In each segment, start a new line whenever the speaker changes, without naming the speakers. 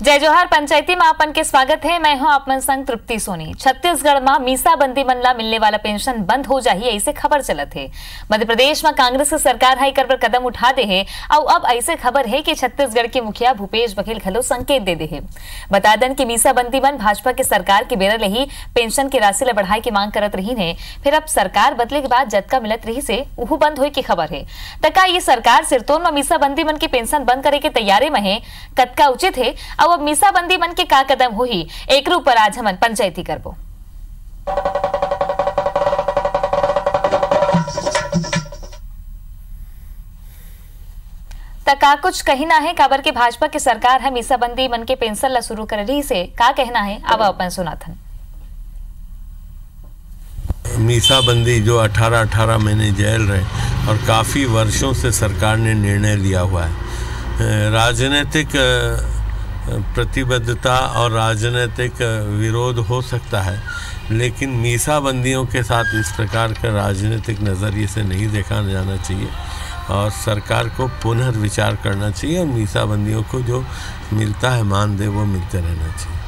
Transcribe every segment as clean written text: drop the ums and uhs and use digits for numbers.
जय जोहार पंचायती में आपन के स्वागत है। मैं हूं आपन संग तृप्ति सोनी। छत्तीसगढ़ में मीसाबंदी मन ला मिलने वाला पेंशन बंद हो जाही ऐसे खबर चलत है। मध्य प्रदेश में कांग्रेस की सरकार हाई कर पर कदम उठा दे है और अब ऐसे खबर है कि छत्तीसगढ़ के मुखिया भूपेश बघेल घलो संकेत दे दे है। बता दें कि मीसाबंदी मन भाजपा के सरकार के बेरा ले ही पेंशन की राशि ला बढ़ाई की मांग करत रही है। फिर अब सरकार बदले के बाद जतका मिलत रही से उहू बंद होए की खबर है। तका ये सरकार सिरतोन में मीसाबंदी मन की पेंशन बंद करे के तैयारी में है, कतका उचित है और अब मीसाबंदी मन के का कदम हुई एक ऊपर आज हमन पंचायती करबो। तका कुछ कहना है काबर के भाजपा की सरकार है मीसाबंदी मन के पेंशन ला शुरू कर रही से का कहना है अब अपन सुनाथन।
मीसाबंदी जो 18 महीने जेल रहे और काफ़ी वर्षों से सरकार ने निर्णय लिया हुआ है। राजनीतिक प्रतिबद्धता और राजनीतिक विरोध हो सकता है, लेकिन मीसाबंदियों के साथ इस प्रकार का राजनीतिक नज़रिए से नहीं देखा जाना चाहिए और सरकार को पुनर्विचार करना चाहिए और मीसाबंदियों को जो मिलता है मानदेय वो मिलते रहना चाहिए।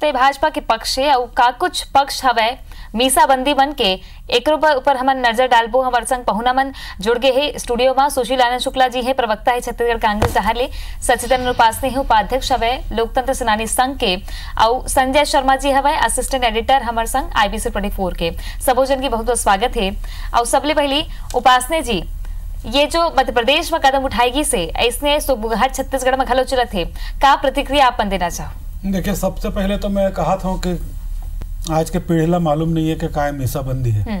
ते भाजपा के पक्ष है और का कुछ पक्ष हवे मीसाबंदी मन के एक ऊपर हमन नजर डालबो। हमर संग पहुना मन जुड़ गए है स्टूडियो में। सुशील आनंद शुक्ला जी है, प्रवक्ता है छत्तीसगढ़ कांग्रेस ले। सचिदानंद उपासने है, उपाध्यक्ष हवे लोकतंत्र सेनानी संघ के। और संजय शर्मा जी हवे असिस्टेंट एडिटर हमर संग IBC 24 के। सबो जन की बहुत बहुत स्वागत है। और सबले पहली उपासने जी, ये जो मध्य प्रदेश में कदम उठाएगी से ऐसने सुबुघाट छत्तीसगढ़ में घलो चलत है, का प्रतिक्रिया आपन देना चाहो?
देखिए, सबसे पहले तो मैं कहा था कि आज के पीढ़ी ला मालूम नहीं है कि काय मीसाबंदी है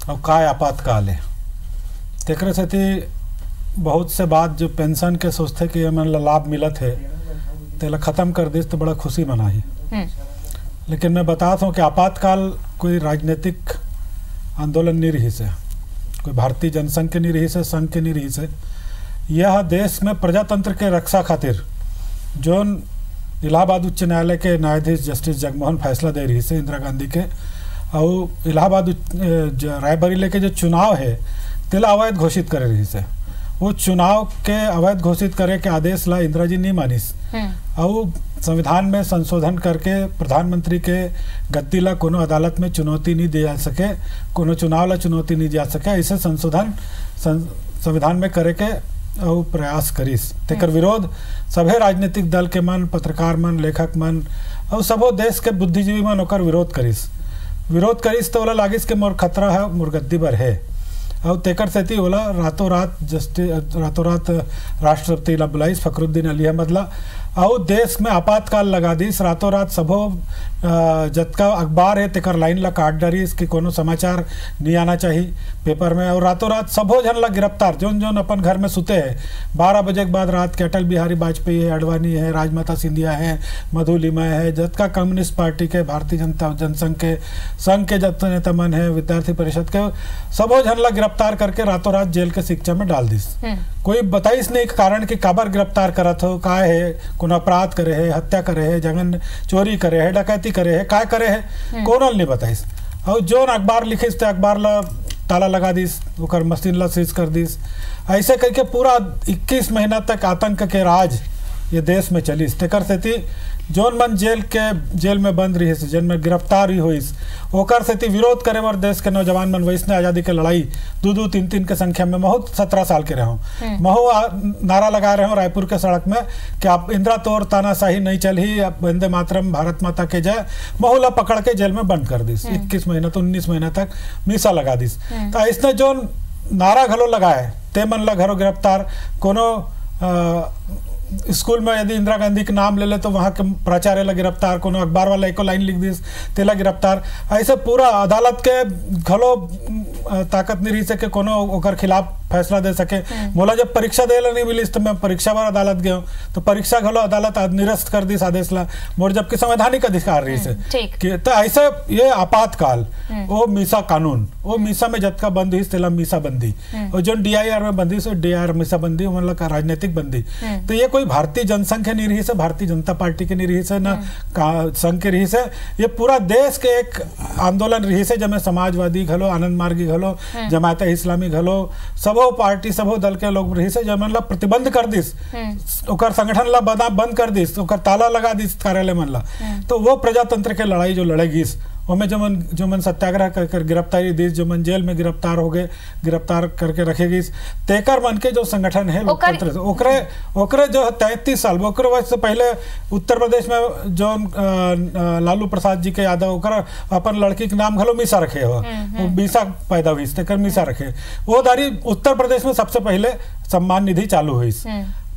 और काय आपातकाल है। तेकरे से बहुत से बात जो पेंशन के सोचते कि मन लाभ मिलत है तेला खत्म कर दे तो बड़ा खुशी मनाही। लेकिन मैं बताता हूँ कि आपातकाल कोई राजनीतिक आंदोलन नहीं रही से, कोई भारतीय जनसंघ के नहीं रही से, संघ के नहीं रही से। यह देश में प्रजातंत्र के रक्षा खातिर जो इलाहाबाद उच्च न्यायालय के न्यायाधीश जस्टिस जगमोहन फैसला दे रही से इंदिरा गांधी के, और इलाहाबाद रायबरेली के जो चुनाव है तेला अवैध घोषित करे रही से, वो चुनाव के अवैध घोषित करे के आदेश ला इंदिरा जी नहीं मानिस और संविधान में संशोधन करके प्रधानमंत्री के गद्दी ला कोनो अदालत में चुनौती नहीं दी जा सके, कोनो चुनाव ला चुनौती नहीं जा सके, ऐसे संशोधन संविधान में करे के और प्रयास करिस। तेकर विरोध सभे राजनीतिक दल के मन, पत्रकार मन, लेखक मन और सबो देश के बुद्धिजीवी मन ओकर विरोध करिस तो ओला लागिस के मोर खतरा है, मोर गद्दी बर है। और तेकर सेती ओला रातों रात राष्ट्रपति ला बुलाइस फखरुद्दीन अली अहमद ला और देश में आपातकाल लगा दीस। रातों रात सबो जतका अखबार है तेकर लाइन ला काट डरीस कि कोनो समाचार नहीं आना चाहिए पेपर में। और रातों रात सबो जन ला गिरफ्तार, जोन जोन अपन घर में सुते हैं 12 बजे के बाद रात के अटल बिहारी वाजपेयी है, अडवाणी है, राजमाता सिंधिया है, मधु लिमा है, जतका कम्युनिस्ट पार्टी के, भारतीय जनता जनसंघ के, संघ के जतने नेता मन है, विद्यार्थी परिषद के, सबो जन ला गिरफ्तार करके रातों रात जेल के शिक्षा में डाल दीस। कोई बताइस नहीं कारण कि काबर गिरफ्तार करत हो, का है, कोनो अपराध करे है, हत्या करे है, जगन चोरी करे है, डकैती करे है, काय करे है, कोनो नहीं बताइस। और जोन अखबार लिखिस ते अखबार ला ताला लगा दीस, ओकर मशीन ला सीज कर दीस। ऐसे करके पूरा 21 महीना तक आतंक के राज ये देश में चलिस। तेकर सेती जोन मन जेल में बंद रही, जिन में गिरफ्तार ही हुईस, ओकर सेती विरोध करे बर देश के नौजवान मन वैसने आज़ादी के लड़ाई 2-2, 3-3 के संख्या में महू 17 साल के रहे महू नारा लगा रहे हो रायपुर के सड़क में कि आप इंदिरा तोर तानाशाही नहीं चली, वंदे मातरम, भारत माता के जय, महू ला पकड़ के जेल में बंद कर दीस। 21 महीना तो 19 महीना तक मीसा लगा दीस। तो इसने जो नारा घलो लगाए ते मन ला घरों गिरफ्तार। कोनो स्कूल में यदि इंदिरा गांधी के नाम ले ले तो वहाँ के प्राचार्य ला गिरफ्तार, कोनो अखबार वाला एको लाइन लिख दीस तेला गिरफ्तार। ऐसे पूरा अदालत के घलो ताकत नहीं रही से कि कोनो ओकर खिलाफ फैसला दे सके। बोला जब परीक्षा देला नहीं मिली तो मैं परीक्षा पर अदालत गया तो परीक्षा घलो अदालत निरस्त कर दी आदेश ला मोर, जबकि संवैधानिक अधिकार रही से कि तो ऐसे ये आपातकाल वो मीसा कानून वो मीसा में जतका बंद हुई तेला मीसा बंदी और जो DIR में बंदी से DIR मीसा बंदी मतलब का राजनीतिक बंदी। तो ये कोई भारतीय जनसंघ के नहीं रही से, भारतीय जनता पार्टी के नहीं रही से, न संघ के रही से, ये पूरा देश के एक आंदोलन रही से जब समाजवादी घलो, आनंद मार्गी घलो, जमात इस्लामी घलो, सबो पार्टी सबो दल के लोग रही से जब मतलब प्रतिबंध कर दिस ओकर संगठन ला बंद कर दिस, ओकर ताला लगा दिस कार्यालय मन ला। तो वो प्रजातंत्र के लड़ाई जो लड़ेगी उनमें जो मन सत्याग्रह कर गिरफ्तारी दी, जो मन जेल में गिरफ्तार हो गए, गिरफ्तार करके रखेगी, तेकर मन के जो संगठन है लोकतंत्र ओकरे जो 33 साल ओकरे वजह से पहले उत्तर प्रदेश में जो लालू प्रसाद जी के यादव ओकर अपन लड़की के नाम घलो मीसा रखे हो, मीसा पैदा हुई तेकर मीसा रखे। वो दारी उत्तर प्रदेश में सबसे पहले सम्मान निधि चालू हुई,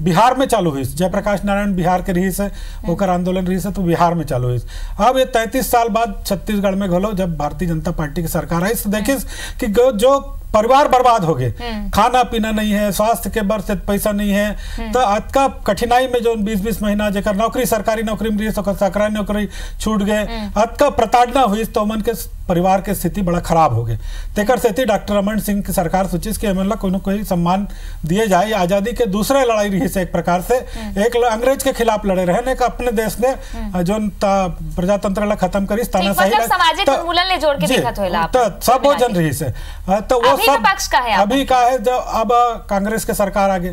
बिहार में चालू हुई, जयप्रकाश नारायण बिहार के रही से ओकर आंदोलन रही से तो बिहार में चालू हुई। अब ये 33 साल बाद छत्तीसगढ़ में घलो जब भारतीय जनता पार्टी की सरकार आई तो देखिस कि जो परिवार बर्बाद हो गए, खाना पीना नहीं है, स्वास्थ्य के बर से पैसा नहीं है, तो आज का कठिनाई में जो 20-20 महीना जेकर नौकरी सरकारी नौकरी में रही सरकारी नौकरी छूट गए, आज का प्रताड़ना हुई तो मन के परिवार के स्थिति बड़ा खराब हो गए। तेकर सेती डॉक्टर रमन सिंह की सरकार सोचिस कि मतलब कोई न कोई सम्मान दिए जाए। आजादी के दूसरे लड़ाई रही से एक प्रकार से एक अंग्रेज के खिलाफ लड़े रहे ने अपने देश ने जो प्रजातंत्र ला खत्म करी
सामाजिक उन्मूलन ले जोड़ के देखत होइला
तो सब वो जन रही से। तो वो सब अभी का है जब अब कांग्रेस के सरकार आगे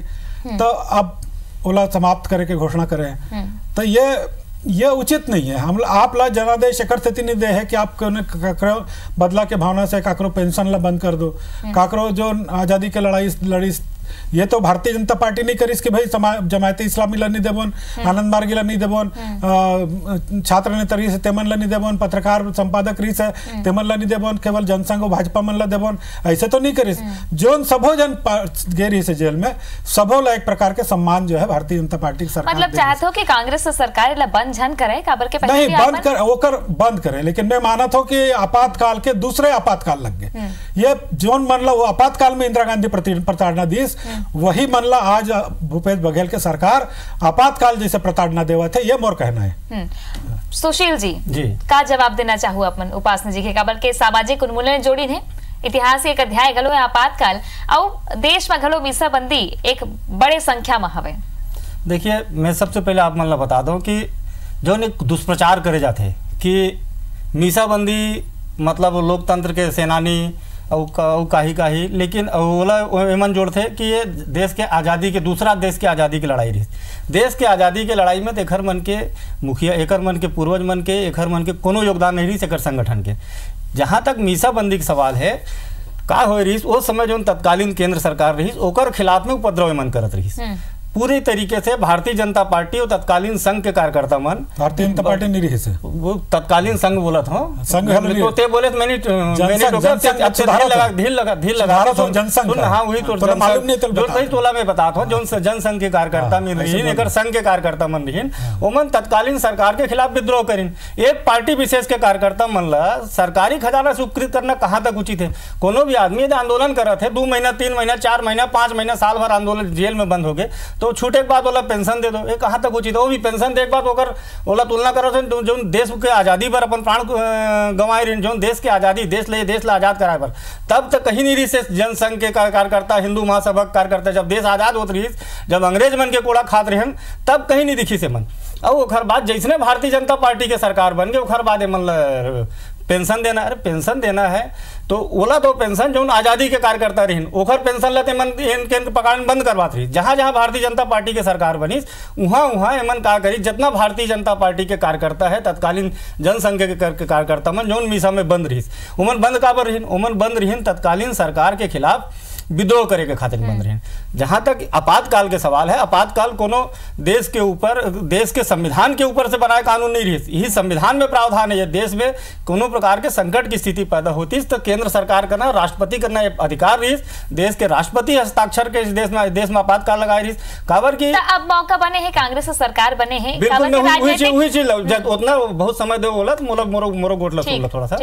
तो अब ओला समाप्त करे के घोषणा करे, तो ये उचित नहीं है। हम आप ला जनादेश एक स्थिति नहीं दे है कि आप काकरो बदला के भावना से काकरो पेंशन ला बंद कर दो, काकरो जो आजादी के लड़ाई लड़ी ये तो भारतीय जनता पार्टी नहीं करीस कि भाई जमायत इस्लामी ला नहीं देबोन, आनंद मार्गी ला नहीं देबोन, छात्र नेता रही से तेमन ला नहीं देबोन, पत्रकार संपादक रही से तेमन ला नहीं देबोन, केवल जनसंघ भाजपा मन ला देबोन, ऐसे तो नहीं करीस। जोन सबो जन गे रही से जेल में सबो ला एक प्रकार के सम्मान जो है भारतीय जनता पार्टी की सरकार
मतलब चाहते हो कि कांग्रेस सरकार ला बंद झन करे काबर के
नहीं बंद करे, लेकिन मैं मानत हूं कि आपातकाल के दूसरे आपातकाल लग गए। ये जोन मन ला वो आपातकाल में इंदिरा गांधी प्रताड़ना दिस वही मनला आज भूपेश बघेल के सरकार आपातकाल जैसे प्रताड़ना देवा थे, ये मोर कहना है।
सुशील जी का जवाब देना चाहूँ अपन उपासना जी के काबर के सामाजिक उन्मूलन जोड़ी ने इतिहास एक अध्याय घलो है आपातकाल और देश में घलो मीसाबंदी एक बड़े संख्या में हवे।
देखिए मैं सबसे पहले आप मन ला बता दूं कि जो एक दुष्प्रचार करे जाते कि मीसाबंदी मतलब लोकतंत्र के सेनानी और काही लेकिन ओला एमन जोड़ थे कि ये देश के आज़ादी के दूसरा देश के आज़ादी की लड़ाई रही। देश के आज़ादी के लड़ाई में तो एकर मन के मुखिया एकर मन के पूर्वज मन के एकर मन के कोनो योगदान नहीं रही एकर संगठन के। जहाँ तक मीसाबंदी का सवाल है का हो रही उस समय जो तत्कालीन केंद्र सरकार रही ओकर खिलाफ में उपद्रव मन करत रही पूरी तरीके से भारतीय जनता पार्टी और तत्कालीन संघ के कार्यकर्ता मन भारतीय जनता पार्टी नहीं रही से वो तत्कालीन संघ बोला था संघ तो बोले मैंने हाँ वही तो तोला में बताता हूँ जो जनसंघ के कार्यकर्ता में रही एकर संघ के कार्यकर्ता मन रही ओमन तत्कालीन सरकार के खिलाफ विद्रोह करीन। एक पार्टी विशेष के कार्यकर्ता मन ला सरकारी खजाना से उपकृत करना कहाँ तक उचित है। कोनो भी आदमी आंदोलन कर रहे थे 2 महीना 3 महीना 4 महीना 5 महीना साल भर आंदोलन जेल में बंद हो गए तो छूटे के बाद ओला पेंशन दे दो, ये कहाँ तक उचित है। वो भी पेंशन दे के बाद ओकर ओला तुलना करो जो देश के आज़ादी पर अपन प्राण गंवाए रही जो देश के आज़ादी देश ला आज़ाद कराए पर तब तक कहीं नहीं रही से जनसंघ के कार्यकर्ता हिंदू महासभा कार्यकर्ता जब देश आज़ाद होत रही जब अंग्रेज मन के कोड़ा खात रहे तब कहीं नहीं दिखी से मन। और ओखर बाद जैसने भारतीय जनता पार्टी के सरकार बन गए ओखर बाद मन पेंशन देना अरे पेंशन देना है तो ओला तो पेंशन जो आज़ादी के कार्यकर्ता रही ओखर पेंशन लेते मन इनके पकड़न बंद करवात रही। जहाँ जहाँ भारतीय जनता पार्टी के सरकार बनी वहाँ एमन का करी जितना भारतीय जनता पार्टी के कार्यकर्ता है तत्कालीन जनसंघ के कार्यकर्ता मन जो मीसा में बंद रही उमन बंद काबर रही उमन बंद रही तत्कालीन सरकार के खिलाफ विद्रोह करे के खातिर बंद रहे। जहाँ तक आपातकाल के सवाल है आपातकाल कोनो देश के ऊपर देश के संविधान के ऊपर से बनाए कानून नहीं रही। यही संविधान में प्रावधान है देश में कोनो प्रकार के संकट की स्थिति पैदा होती तो केंद्र सरकार करना राष्ट्रपति करना अधिकार रही। देश के राष्ट्रपति हस्ताक्षर के देश में आपातकाल लगाई रही काबर की
अब मौका बने है कांग्रेस सरकार बने है
उतना बहुत समय दे बोला तो मोरो गोट थोड़ा सा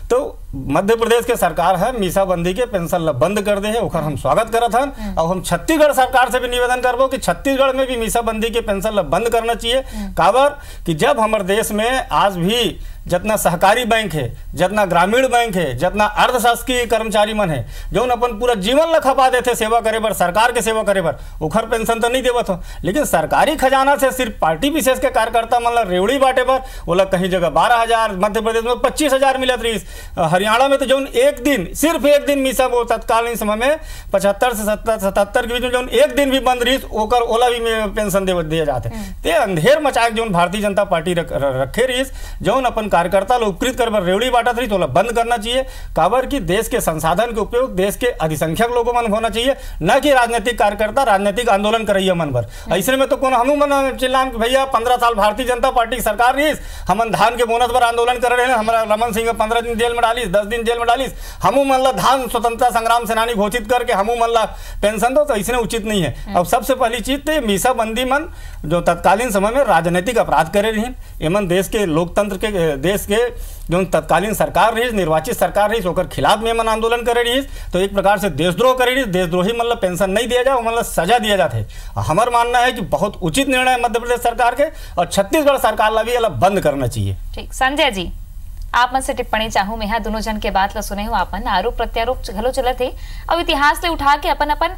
तो मध्य प्रदेश के सरकार है मीसाबंदी के पेंशन बंद कर दे है ओकर हम स्वागत करत हन। और हम छत्तीसगढ़ सरकार से भी निवेदन करबो कि छत्तीसगढ़ में भी मीसाबंदी के पेंशन बंद करना चाहिए। काबर कि जब हमारे देश में आज भी जितना सहकारी बैंक है, जितना ग्रामीण बैंक है, जितना अर्धशासकीय कर्मचारी मन है जो अपन पूरा जीवन ला खपा देते सेवा करे बर, सरकार के सेवा करे बर, ओखर पेंशन तो नहीं देवत हो। लेकिन सरकारी खजाना से सिर्फ पार्टी विशेष के कार्यकर्ता मन ला रेवड़ी बांटे बर बोला कहीं जगह 12,000, मध्य प्रदेश में 25,000 मिलत रही, हरियाणा में तो जो एक दिन सिर्फ एक दिन मीसा वो तत्कालीन समय में 75 से 77 के बीच में जो एक दिन भी बंद रही ओकर ओला भी पेंशन दिए जाते। ते अंधेर मचाए जो भारतीय जनता पार्टी रखे रही जो अपन कार्यकर्ता लोग उपकृत कर रेवड़ी बांटत रही तो बंद करना चाहिए। काबर कि देश के संसाधन के उपयोग देश के अधिसंख्यक लोगों मन होना चाहिए, न कि राजनीतिक कार्यकर्ता राजनीतिक आंदोलन करैया मन पर। ऐसे में तो कौन हमू मन चिल्लाम कि भैया 15 साल भारतीय जनता पार्टी की सरकार रही, हमन धान के बोनस पर आंदोलन कर रहे हैं, हमारा रमन सिंह 15 दिन जेल में डालिस, 10 दिन जेल में डालिस, हमू मन ला धान स्वतंत्रता संग्राम सेनानी घोषित करके हमू मन ला पेंशन दो, तो इसने उचित नहीं है। अब सबसे पहली चीज तो मीसाबंदी मन जो तत्कालीन समय में राजनीतिक अपराध करे रही, एमन देश के लोकतंत्र के देश के जो तत्कालीन सरकार रही, निर्वाचित सरकार रही, ओकर खिलाफ में मन आंदोलन करे रही, तो एक प्रकार से देशद्रोह करे रही। देशद्रोही मतलब पेंशन नहीं दिया जाए, मतलब सजा दिया जाते। हमारा मानना है कि बहुत उचित निर्णय है मध्य प्रदेश सरकार के और छत्तीसगढ़ सरकार ला भी ये बंद करना चाहिए।
ठीक, संजय जी आप मन से टिप्पणी चाहूँ मैं दोनों जन के बात ला सुने हो, आपन आरोप प्रत्यारोप घलो चलत है और इतिहास ले उठा के अपन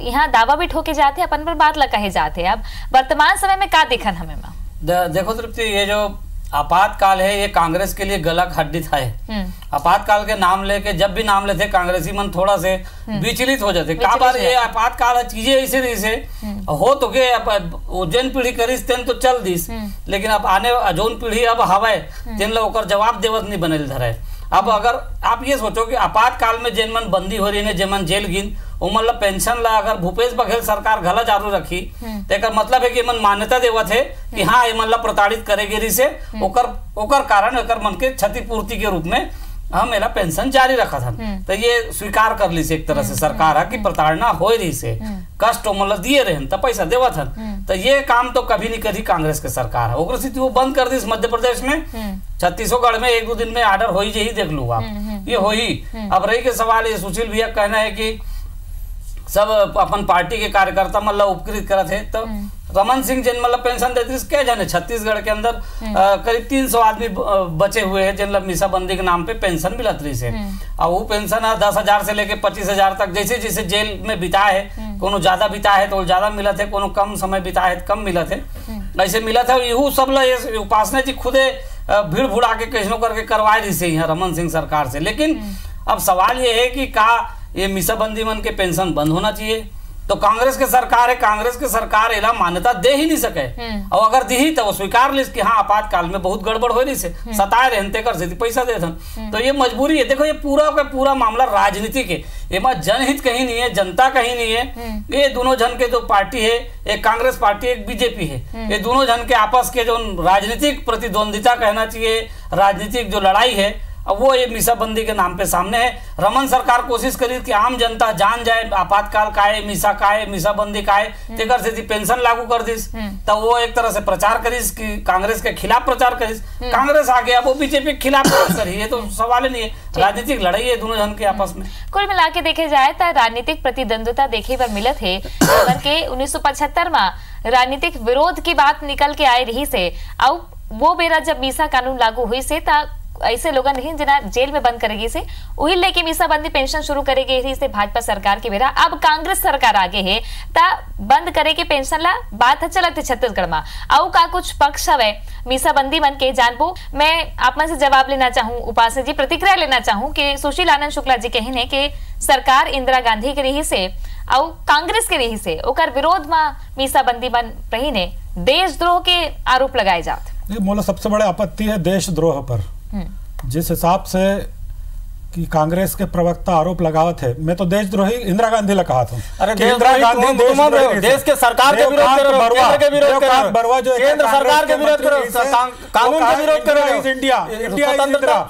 यहाँ दावा भी ठोके जाते, अपन पर बात ला कहे जाते। अब वर्तमान समय में का देखन हमें
देखो तृप्ति, ये जो आपातकाल है ये कांग्रेस के लिए गला खड्डित है। आपातकाल के नाम लेके जब भी नाम लेते कांग्रेसी मन थोड़ा से विचलित हो जाते। का बार ये आपातकाल चीजें ऐसे ऐसे हो तो के जन पीढ़ी करिस तेन तो चल दिस, लेकिन अब आने जौन पीढ़ी अब हवा तेन ला ओकर जवाब देवत नहीं बनल धरे। अब अगर आप ये सोचो कि आपातकाल में जेन मन बंदी हो रही है, जेन मन जेल गिन उमन ला पेंशन ला अगर भूपेश बघेल सरकार घला चालू रखी तो एक मतलब है कि मन मान्यता देवत है कि हाँ ये मन ला प्रताड़ित करेगी रही से ओकर कारण ओकर मन के क्षतिपूर्ति के रूप में हम मेरा पेंशन जारी रखा था। तो ये स्वीकार कर ली से एक तरह से सरकार है कि प्रताड़ना हो रही से कष्ट मतलब दिए रहे तो पैसा देवा था। तो ये काम तो कभी नहीं करी कांग्रेस के सरकार है, ओकर स्थिति वो बंद कर दी मध्य प्रदेश में। छत्तीसगढ़ में 1-2 दिन में ऑर्डर हो ही देख लू आप, ये हो ही। अब रही के सवाल ये सुशील भैया कहना है कि सब अपन पार्टी के कार्यकर्ता मतलब उपकृत करत है, तो रमन सिंह जिन मतलब पेंशन देते क्या जाने छत्तीसगढ़ के अंदर करीब 300 आदमी बचे हुए हैं जिन मीसाबंदी के नाम पे पेंशन मिलत रही से। और वो पेंशन 10,000 से लेके 25,000 तक जैसे जैसे जेल में बिता है, कोनो ज्यादा बिता है तो ज्यादा मिलत है, कोनो कम समय बिता है कम मिलत है, ऐसे मिलत है। यहू सब उपासना जी खुदे भीड़ भुड़ा के कैसनो करके करवाए रही से यहाँ रमन सिंह सरकार से। लेकिन अब सवाल ये है कि का ये मीसाबंदी मन के पेंशन बंद होना चाहिए? तो कांग्रेस के सरकार है, कांग्रेस के सरकार एला मान्यता दे ही नहीं सके, और अगर दी ही तो वो स्वीकार ली कि हाँ आपातकाल में बहुत गड़बड़ हो रही से सताए रहते कर से पैसा दे तो ये मजबूरी है। देखो ये पूरा का पूरा मामला राजनीतिक है, ये जनहित कहीं नहीं है, जनता कहीं नहीं है। ये दोनों जन के जो पार्टी है, एक कांग्रेस पार्टी एक बीजेपी है, ये दोनों जन के आपस के जो राजनीतिक प्रतिद्वंदिता कहना चाहिए, राजनीतिक जो लड़ाई है अब वो ये मीसाबंदी के नाम पे सामने है। रमन सरकार कोशिश करी कि आम जनता जान जाए आपातकाल का है, मीसा का है, मीसाबंदी का है, तेकर से पेंशन लागू कर दिस, तो वो एक तरह से प्रचार करिस कि कांग्रेस के खिलाफ प्रचार करिस। कांग्रेस आ गया वो बीजेपी के खिलाफ करी, ये तो सवाल ही नहीं है, राजनीतिक लड़ाई है दोनों जन के आपस में।
कुल मिला के देखे जाए तो राजनीतिक प्रतिद्वंदता देखे पर मिलत है के 1975 में राजनीतिक विरोध की बात निकल के आए रही से, और वो बेरा जब मीसा कानून लागू हुई से ऐसे लोग नहीं जना जेल में बंद करेगी से वही लेके मीसाबंदी पेंशन शुरू करेगी रही से भाजपा सरकार के बेरा। अब कांग्रेस सरकार आगे है ता बंद करे के पेंशन ला बात चलत है छत्तीसगढ़ में। आउ का कुछ पक्ष हवे मीसाबंदी मन के जानबो, मैं आप में से जवाब लेना चाहूँ, उपासना जी प्रतिक्रिया लेना चाहूँ कि सुशील आनंद शुक्ला जी कही कि सरकार इंदिरा गांधी के रही से और कांग्रेस के रही से ओकर विरोध में मीसाबंदी बन रही ने देशद्रोह के आरोप लगाए जाते।
मोला सबसे बड़ा आपत्ति है देशद्रोह पर। जिस हिसाब से कि कांग्रेस के प्रवक्ता आरोप लगावत है, मैं तो देशद्रोही इंदिरा गांधी ला कहा था।
अरे इंदिरा गांधी देश के सरकार के विरोध कर रहे हो, केंद्र के विरोध कर रहे हो, केंद्र सरकार के विरोध कर रहे हो, कानून के विरोध कर रहे हो। इंडिया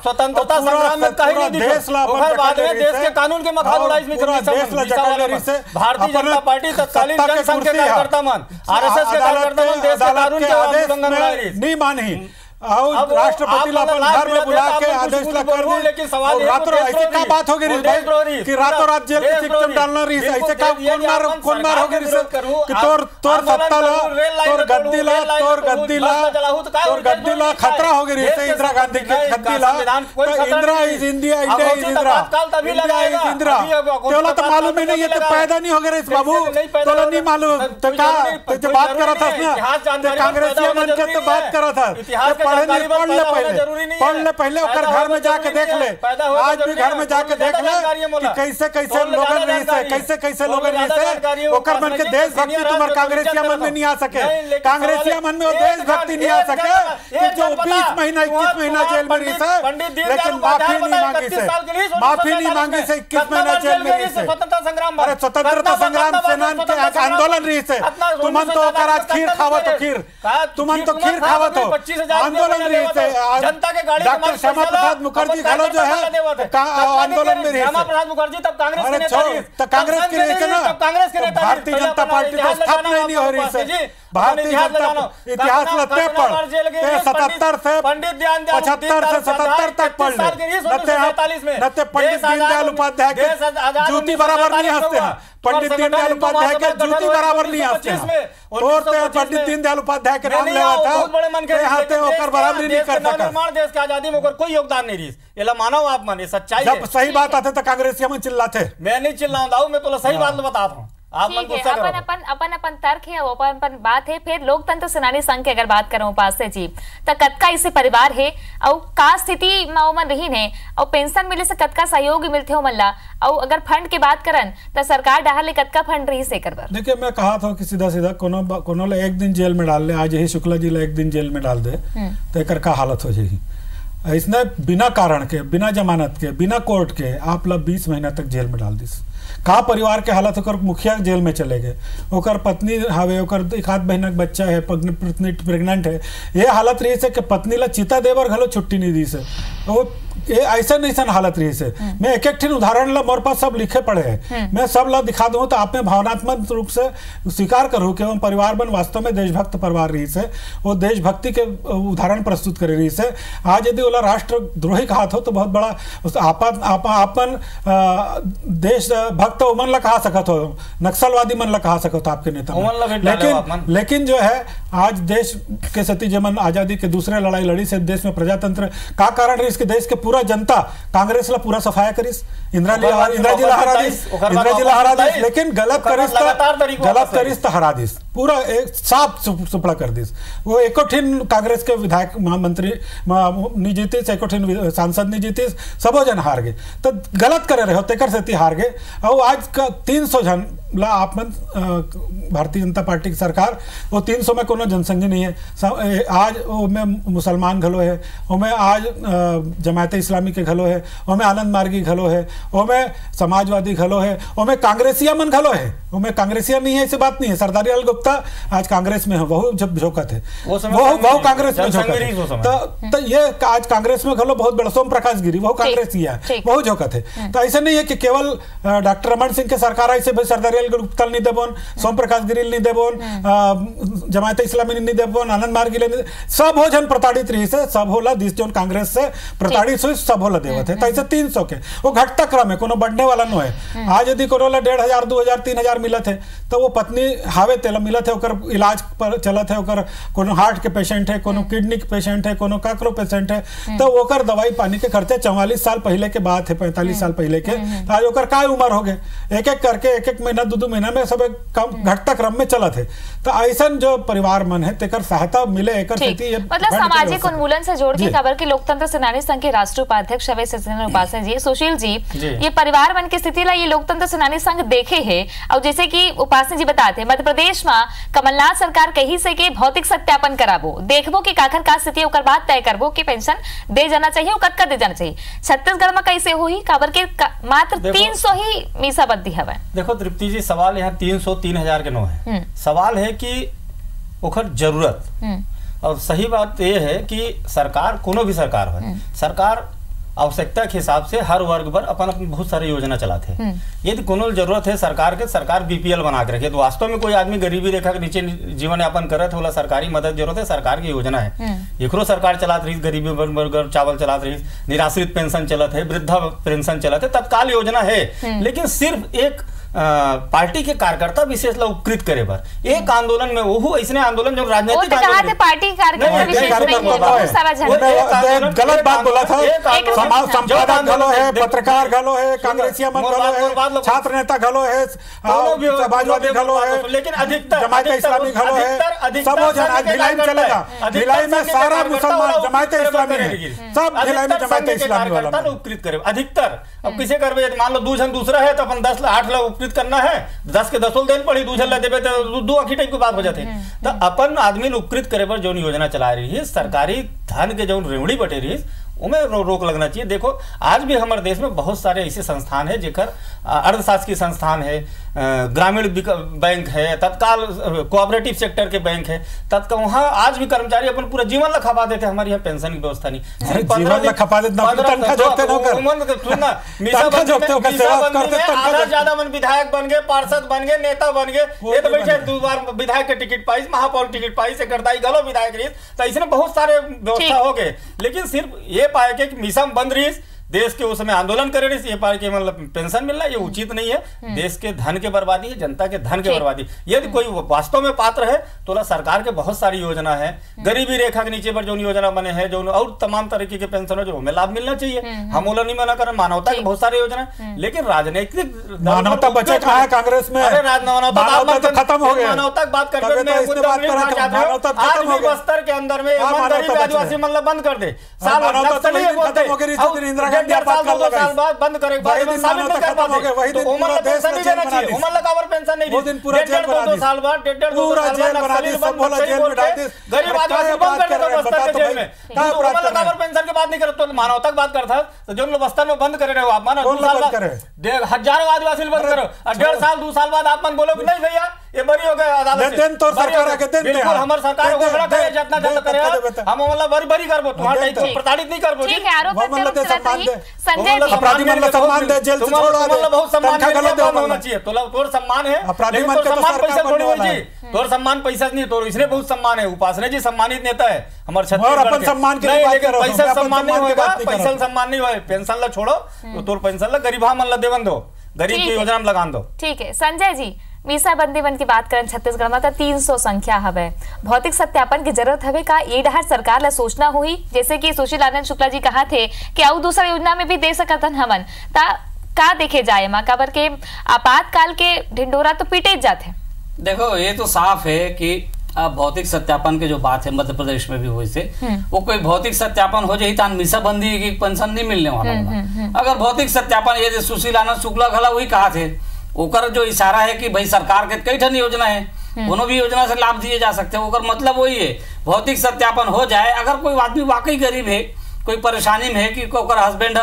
स्वतंत्रता संग्राम में कहीं नहीं दिखा, और बाद में देश के कानून के मथा उड़ाई में भारतीय जनता पार्टी तत्कालीन जनसंघ के कार्यकर्ता मन, आरएसएस के कार्यकर्ता मन देश के कानून के उल्लंघन
नहीं मानी। और राष्ट्रपति ला अपन घर में बुला के आदेश ला कर दी,
लेकिन सवाल
रातों ऐसे क्या बात हो गई भाई कि रातों रात जेल के सिस्टम डालना रही, ऐसे क्या कौन मार हो गई कि तोर सत्ता ला, तोर गद्दी ला खतरा हो गई से इंदिरा गांधी के गद्दी ला, Indira is India, India is Indira, तोला तो मालूम ही नहीं है, तो पैदा नहीं हो गए बाबू, तोला नहीं मालूम, तो क्या तो बात करा था ना, कांग्रेसिया मन के तो बात करा था, पढ़ ले पहले और घर में जाके देख ले, आज भी घर में जाके देख ले कि कैसे लोगन रही से, कैसे लोगन रही से, ओकर मन के देशभक्ति तुम्हारे कांग्रेसिया मन में नहीं आ सके, कांग्रेसिया मन में वो देशभक्ति नहीं आ सके कि जो 20 महीना 21 महीना जेल में रही से, लेकिन माफी नहीं मांगी से 21 महीना जेल में रही से। अरे स्वतंत्रता संग्राम सेनानी के आंदोलन रही से, तुमन तो आज खीर खावत हो, खीर तुमन तो खीर खावत हो, आंदोलन रही से, डॉक्टर श्यामा प्रसाद मुखर्जी खलो जो है आंदोलन में रही
प्रसाद मुखर्जी तब
कांग्रेस के नेता ना, भारतीय जनता पार्टी तो स्थापना ही नहीं हो रही से, भारतीय जनता इतिहास लगते पढ़ 77 से 75 से 77 तक पढ़ ले, नते पंडित दीनदयाल उपाध्याय के जूती बराबर नहीं हंसते हैं, पंडित दीनदयाल उपाध्याय के जूती बराबर नहीं हंसते हैं, और पंडित दीनदयाल उपाध्याय के नाम लेवा था हाथे होकर बराबरी नहीं कर सका,
निर्माण देश की आजादी में कोई योगदान नहीं रही, ये मानो आप माने सच्चाई,
जब सही बात आते तो कांग्रेसिया में चिल्लाते,
मैं नहीं चिल्लाऊं, मैं तो सही बात बताता हूँ,
अपन तर्क है, अपन बात है। फिर लोकतंत्र सेनानी संघ की अगर बात करें उपास्य जी, तो कतका इसे परिवार है और का स्थिति मन रही है और पेंशन मिले से कतका सहयोग मिलते हो मल्ला, और अगर फंड की बात करन तो सरकार डाल ले कतका फंड रही से कर बर।
देखिए मैं कहा था कि सीधा कोनो ला एक दिन जेल में डाल ले, आज यही शुक्ला जी ला एक दिन जेल में डाल दे तो एक का हालत हो जाएगी, इसने बिना कारण के, बिना जमानत के, बिना कोर्ट के आप ला 20 महीना तक जेल में डाल दी, का परिवार के हालत होकर मुखिया जेल में चले गए, ओकर पत्नी हावे, ओकर एक आध महीना के बच्चा है, पत्नी प्रेग्नेंट है, ये हालत रही से कि पत्नी ला चिता देवर घलो छुट्टी नहीं दी से, वो ये ऐसा हालत रही से। मैं एक ठिन उदाहरण ला मोर पास सब लिखे पड़े हैं, मैं सब ला दिखा दूं तो आप में भावनात्मक रूप से स्वीकार करूं कि परिवार बन वास्तव में देशभक्त परिवार रही से, वो देशभक्ति के उदाहरण प्रस्तुत करे रही से। आज यदि वो राष्ट्रद्रोही कहा तो बहुत बड़ा आपन देश भक्त मन ला कहा सकत हो, नक्सलवादी मन ला कहा सकत हो आपके नेता, लेकिन जो है आज देश के सती जमन आजादी के दूसरे लड़ाई लड़ी से देश में प्रजातंत्र का कारण रही, इसके देश के पूरा जनता कांग्रेस ला पूरा सफाया करिस, इंदिरा जी ला हरा दिस, लेकिन गलत करिस तो हरा दिस, पूरा एक साफ सुपड़ा कर दिस। वो एको ठिन कांग्रेस के विधायक मंत्री नहीं जीतीस, एको ठिन सांसद नहीं जीतीस, सबो जन हार गए, तो गलत करे रहे हो तेकर से हार गए। और आज का 300 जन ला आप भारतीय जनता पार्टी की सरकार, वो 300 में कोनो जनसंघी नहीं है, आज वो में मुसलमान घलो है, वो में आज जमायत इस्लामी के घलो है, वो में आनंद मार्गी घलो है, वो में समाजवादी घलो है, वो में कांग्रेसिया मन घलो है, वो में कांग्रेसिया नहीं है ऐसी बात नहीं है, सरदारी लाल गुप्ता आज कांग्रेस में है, वह जब झोंकत है वो कांग्रेस में झोंकत है, तो ये आज कांग्रेस में घलो बहुत बड़ा सोम प्रकाश गिरी वो कांग्रेस ही है, बहुत झोंकत है। तो ऐसा नहीं है कि केवल डॉक्टर रमन सिंह के सरकार ऐसे भाई सरदारी गुप्ता नहीं देबोन, सोम प्रकाश गिरी नहीं देबोन, जमायत इस्लामी नहीं देबोन, आनंद मार्गी नहीं, सब हो जन प्रताड़ित रही से, सब होला दिस जोन कांग्रेस से प्रताड़ित हुई सब होला देवत है। तो ऐसे 300 के वो घटता क्रम है, कोनो बढ़ने वाला नो है। आज यदि कोनो ला 1500 2000 3000 मिलत है तो वो पत्नी हावे तेला मिलत है, ओकर इलाज पर चलत है, ओकर कोनो हार्ट के पेशेंट है, कोनो किडनी के पेशेंट है, कोनो काकरो पेशेंट है, तो ओकर दवाई पानी के खर्चे 44 साल पहले के बात है, 45 साल पहले के, आज ओकर काय उम्र हो गए, एक एक करके एक एक महीना 2-2 महीना में सब कम घटता क्रम में चलत है। तो ऐसा जो परिवार मन है तेकर सहायता मिले, एकर स्थिति
मतलब सामाजिक उन्मूलन से जोड़ के खबर की लोकतंत्र सेनानी संघ के राष्ट्रीय उपाध्यक्ष अवैध सत्येंद्र उपाध्याय जी, सुशील जी, ये परिवार मन की स्थिति ला ये लोकतंत्र सेनानी संघ देखे है, और जैसे कि उपाध्याय जी बताते मध्य प्रदेश में कमलनाथ सरकार कही से के भौतिक सत्यापन कराबो, देखबो कि काखर का स्थिति ओकर बात तय करबो कि पेंशन दे जाना चाहिए और कतका दे जाना चाहिए। छत्तीसगढ़ में कैसे हुई खबर के मात्र 300 ही मीसाबंदी हवे।
देखो तृप्ति जी, सवाल यहाँ 300-3000 के नो है, सवाल है कि ओकर जरूरत, और सही बात यह है कि सरकार कोनो भी सरकार हो, सरकार आवश्यकता के हिसाब से हर वर्ग पर अपन बहुत सारी योजना चलाते हैं। यदि कोनो जरूरत है सरकार के, सरकार बीपीएल बना के रखे, तो वास्तव में कोई आदमी गरीबी रेखा के नीचे जीवन यापन करे तो बोला सरकारी मदद जरूरत है, सरकार की योजना है। एकरो सरकार चलात रही, गरीबी बर्गर चावल चलात रही, निराश्रित पेंशन चलत है, वृद्धा पेंशन चलत है, तत्काल योजना है। लेकिन सिर्फ एक पार्टी के कार्यकर्ता विशेष ला उपकृत करे पर एक आंदोलन में वो ऐसने आंदोलन जो राजनीतिक
पार्टी
गलत बात बोला था। संपादक गलो है, पत्रकार गलो है, कांग्रेसिया मन गलो है, छात्र नेता गलो है, समाजवादी गलो है,
लेकिन अधिकतर
जमात इस्लामी गलो है, सब हो जाना। भिलाई में चलेगा, भिलाई में सारा मुसलमान जमात इस्लामी है, सब भिलाई में जमात इस्लामी वाला
उपकृत करे अधिकतर। अब किसे करवे, मान लो दूसरा दूसरा है तो अपन 10-8 लाख उपकृत करना है, 10 के 10 देन पड़ी, दूसरा देवे तो 2 आखी टाइप की बात हो जाती है। तो अपन आदमी उपकृत करे पर जो योजना चला रही है, सरकारी धन के जो रेवड़ी बटे रही उमें रोक लगना चाहिए। देखो आज भी हमारे देश में बहुत सारे ऐसे संस्थान है जेकर अर्धशासकीय संस्थान है, ग्रामीण बैंक है, तत्काल कोऑपरेटिव सेक्टर के बैंक है, तत्काल वहाँ आज भी कर्मचारी अपन पूरा जीवन खपा देते हैं। हमारे यहाँ पेंशन की व्यवस्था नहीं, आधा ज्यादा मन विधायक बन गए, पार्षद बन गए, नेता बन गए, ये तो बैठे 2 बार विधायक के टिकट पाई, महापौर टिकट पाई, सेक्रेटरी गलो विधायक रही, तो इसमें बहुत सारे व्यवस्था हो गए। लेकिन सिर्फ ये पाए कि मिसम बंद रही, देश के उस समय आंदोलन करे रही, ये पाए कि मतलब पेंशन मिल रहा है, ये उचित नहीं है। देश के धन के बर्बादी है, जनता के धन के बर्बादी। यदि कोई वास्तव में पात्र है तो सरकार के बहुत सारी योजना है, गरीबी रेखा के नीचे पर जो योजना बने हैं, जो और तमाम तरीके के पेंशन है जो हमें लाभ मिलना चाहिए, हम बोला नहीं मना करें। मानवता की बहुत सारी योजना, लेकिन राजनीतिक
मानवता बचे कहाँ है कांग्रेस में?
अरे मानवता
खत्म हो गया,
मानवता की बात करके बस्तर के अंदर में आदिवासी मतलब बंद कर दे, साल साल बाद बंद करे, साबित नहीं कर पाते तो उमर का पेंशन नहीं देना चाहिए, उमर लगावर पेंशन नहीं दी, 1.5-2 साल बाद 1.5-2 गरीब आदिवासी बंद कर दो बस्तर के जेल में। उमर लगावर पेंशन की बात नहीं करे तो मानवता की बात करता तो जो लोग बस्तर में बंद करे रहे हो आप, मानो 2 साल बाद हजारों आदिवासी बंद करो, 1.5-2 साल बाद आप मन बोलो कि नहीं भैया ये बरी हो गए अदालत से,
तो सरकार आके देते हैं।
बिल्कुल हमारी सरकार घोषणा करे जितना जल्द करे हम मतलब बरी करबो, तुम्हारा टाइप को प्रताड़ित नहीं करबो।
ठीक है, आरोप
संजय जी अपराधी मन को सम्मान दे, जेल से छोड़वा दे,
बहुत सम्मान होना चाहिए। तोर सम्मान है,
अपराधी मन
का सम्मान पैसा थोड़ी होई जी, तोर सम्मान पैसा नहीं, तोर इसने बहुत सम्मान है। उपासना जी सम्मानित नेता है हमारे छत्तीसगढ़ के, सम्मान के लिए बात करो, पैसा सम्मान नहीं होगा, पैसा सम्मान नहीं होए, पेंशन ला छोड़ो तो तोर पेंशन ला गरीबा मन ला देवन दो, गरीब की योजना में लगान दो।
ठीक है संजय जी, मीसा बंदीबन की बात करें छत्तीसगढ़ में तो 300 संख्या हवे, भौतिक सत्यापन की जरूरत हवे का ये डहर सरकार ला सोचना हुई, जैसे कि सुशील आनंद शुक्ला जी कहा थे कि और दूसरा योजना में भी दे सकतन हमन, ता का देखे जाए माँ काबर के आपातकाल के ढिंडोरा तो पीटे जाते।
देखो ये तो साफ है कि अब भौतिक सत्यापन के जो बात है मध्य प्रदेश में भी हुई से वो कोई भौतिक सत्यापन हो जाए तो मीसा बंदी की पेंशन नहीं मिलने वाला। अगर भौतिक सत्यापन ये सुशील आनंद शुक्ला खला वही कहा थे, ओकर जो इशारा है कि भाई सरकार के कई ठन योजना है, दोनों भी योजना से लाभ दिए जा सकते हैं, ओकर मतलब वही है भौतिक सत्यापन हो जाए। अगर कोई आदमी वाकई गरीब है, कोई परेशानी में है कि ओकर हस्बैंड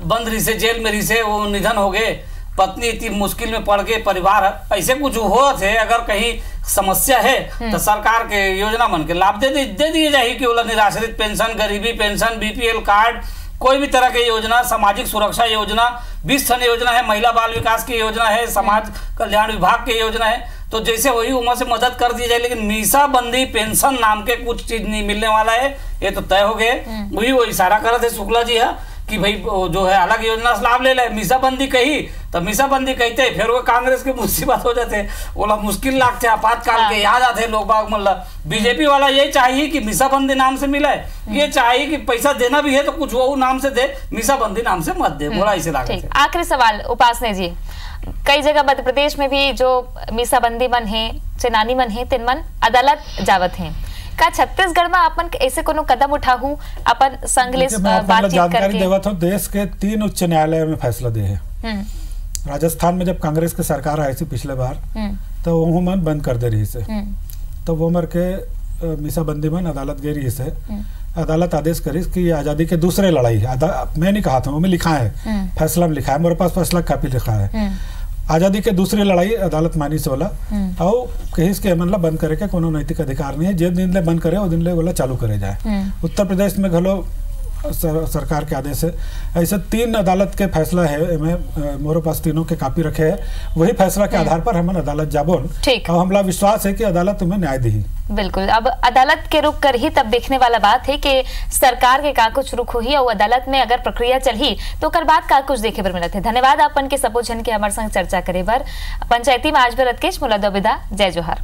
बंद रही से, जेल में रही से, वो निधन हो गए, पत्नी इतनी मुश्किल में पड़ गए, परिवार ऐसे कुछ हो थे, अगर कहीं समस्या है तो सरकार के योजना मन के लाभ दे दिए जाए कि वो निराश्रित पेंशन, गरीबी पेंशन, बीपीएल कार्ड, कोई भी तरह की योजना, सामाजिक सुरक्षा योजना, 20 ठन योजना है, महिला बाल विकास की योजना है, समाज कल्याण विभाग की योजना है, तो जैसे वही उम्र से मदद कर दी जाए। लेकिन मीसा बंदी पेंशन नाम के कुछ चीज नहीं मिलने वाला है, ये तो तय हो गए। वही वो इशारा कर रहे थे शुक्ला जी है कि भाई जो है अलग योजना से लाभ ले ले, मीसा बंदी कही तो मीसा बंदी कहते फिर वो कांग्रेस की मुसीबत हो जाते, बोला मुश्किल लागते, आपातकाल के याद आते लोग बाग। मतलब बीजेपी वाला यही चाहिए कि मीसा बंदी नाम से मिला है, ये चाहिए कि पैसा देना भी है तो कुछ वो नाम से दे, मीसा बंदी नाम से मत दे, बोला इसे लागत है।
आखिरी सवाल उपासना जी, कई जगह मध्य प्रदेश में भी जो मीसा बंदी मन है, सेनानी मन है, तिन मन अदालत जावत है, का छत्तीसगढ़ में अपन ऐसे कोनो कदम उठाहू अपन संघ ले बातचीत करके?
देवत हो, देश के 3 उच्च न्यायालय में फैसला दे है। राजस्थान में जब कांग्रेस की सरकार आई थी पिछले बार तो वो मन बंद कर दे रही से, तो वो मर के मीसा बंदी मन अदालत गई रही से, अदालत आदेश करी कि आजादी के दूसरे लड़ाई है, मैं नहीं कहा था, वो में लिखा है, फैसला में लिखा है, मेरे पास फैसला काफी लिखा है, आजादी के दूसरी लड़ाई अदालत मानी से बोला और कहीं के मतलब बंद करे के कोनो नैतिक अधिकार नहीं है, जिस दिन ले बंद करे वो दिन ले बोला चालू करे जाए। उत्तर प्रदेश में घलो सरकार के आदेश है। ऐसे 3 अदालत के फैसला है, मोरे पास तीनों के कापी रखे हैं। वही फैसला के आधार पर हम अदालत जाबोन
ठीक,
और हमला विश्वास है कि अदालत तुम्हें न्याय दी।
बिल्कुल, अब अदालत के रुख कर ही तब देखने वाला बात है कि सरकार के का कुछ रुख हुई और अदालत में अगर प्रक्रिया चली तो कर बात का कुछ देखे पर मिलत है। धन्यवाद अपन के सपोजन के हमारे संग चर्चा करे बर। पंचायती में आज भी रतकेश मुला विदा। जय जोहार।